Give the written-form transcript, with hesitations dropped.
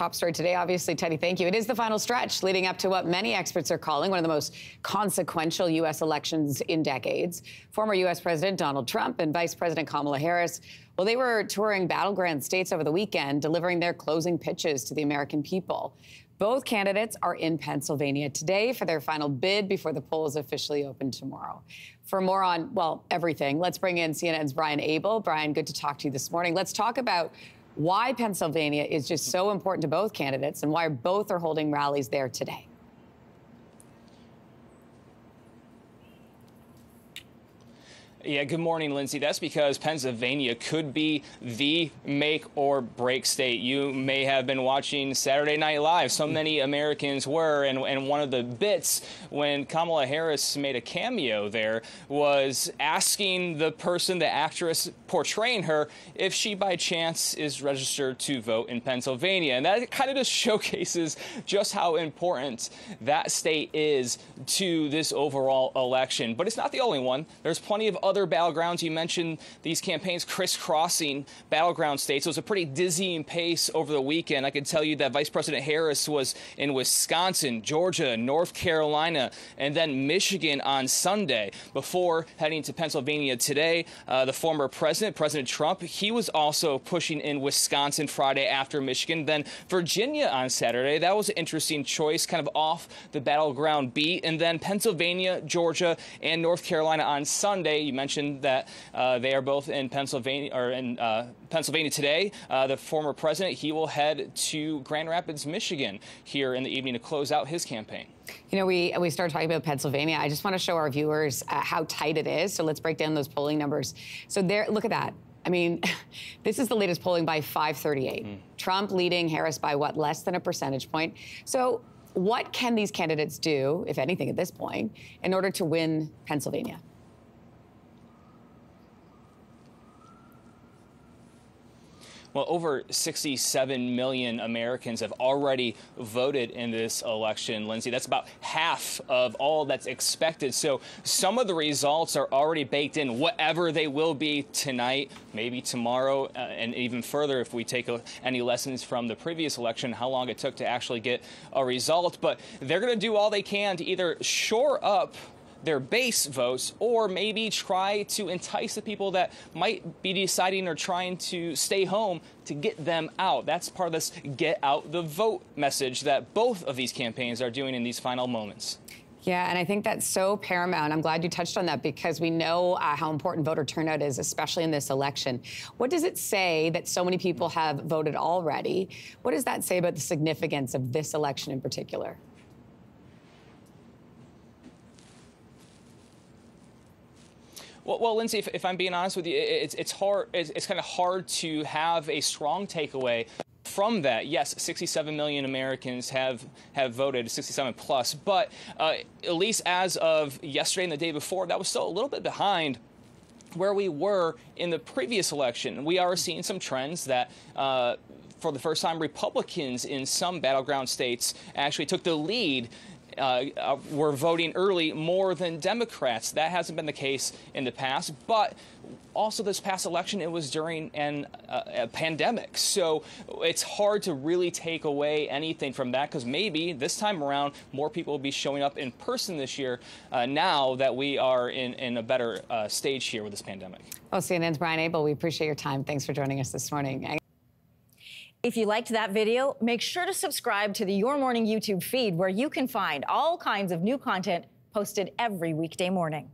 Top story today, obviously, Teddy, thank you. It is the final stretch leading up to what many experts are calling one of the most consequential U.S. elections in decades. Former U.S. President Donald Trump and Vice President Kamala Harris, well, they were touring battleground states over the weekend, delivering their closing pitches to the American people. Both candidates are in Pennsylvania today for their final bid before the polls officially open tomorrow. For more on, well, everything, let's bring in CNN's Brian Abel. Brian, good to talk to you this morning. Let's talk about why Pennsylvania is just so important to both candidates and why both are holding rallies there today. Yeah, good morning, Lindsay. That's because Pennsylvania could be the make or break state. You may have been watching Saturday Night Live. So many Americans were. And one of the bits when Kamala Harris made a cameo there was asking the person, the actress portraying her, if she by chance is registered to vote in Pennsylvania. And that kind of just showcases just how important that state is to this overall election. But it's not the only one. There's plenty of other battlegrounds. You mentioned these campaigns crisscrossing battleground states. It was a pretty dizzying pace over the weekend. I can tell you that Vice President Harris was in Wisconsin, Georgia, North Carolina, and then Michigan on Sunday before heading to Pennsylvania today. The former president, President Trump, he was also pushing in Wisconsin Friday after Michigan. Then Virginia on Saturday. That was an interesting choice, kind of off the battleground beat. And then Pennsylvania, Georgia, and North Carolina on Sunday. You mentioned that they are both in Pennsylvania Pennsylvania today. The former president, he will head to Grand Rapids, Michigan here in the evening to close out his campaign. You know, we started talking about Pennsylvania. I just want to show our viewers how tight it is. So let's break down those polling numbers. So there, look at that. I mean, this is the latest polling by 538. Trump leading Harris by what, less than a percentage point. So what can these candidates do, if anything at this point, in order to win Pennsylvania? Well, over 67 million Americans have already voted in this election, Lindsay. That's about half of all that's expected. So some of the results are already baked in, whatever they will be tonight, maybe tomorrow, and even further if we take any lessons from the previous election, how long it took to actually get a result. But they're going to do all they can to either shore up their base votes or maybe try to entice the people that might be deciding or trying to stay home to get them out. That's part of this get out the vote message that both of these campaigns are doing in these final moments. Yeah, and I think that's so paramount. I'm glad you touched on that because we know how important voter turnout is, especially in this election. What does it say that so many people have voted already? What does that say about the significance of this election in particular? Well, Lindsay, if I'm being honest with you, it's hard. It's kind of hard to have a strong takeaway from that. Yes, 67 million Americans have voted, 67 plus, but at least as of yesterday and the day before, that was still a little bit behind where we were in the previous election. We are seeing some trends that for the first time, Republicans in some battleground states actually took the lead. Were voting early more than Democrats. That hasn't been the case in the past, but also this past election, it was during a pandemic. So it's hard to really take away anything from that because maybe this time around, more people will be showing up in person this year now that we are in a better stage here with this pandemic. Well, CNN's Brian Abel, we appreciate your time. Thanks for joining us this morning. If you liked that video, make sure to subscribe to the Your Morning YouTube feed where you can find all kinds of new content posted every weekday morning.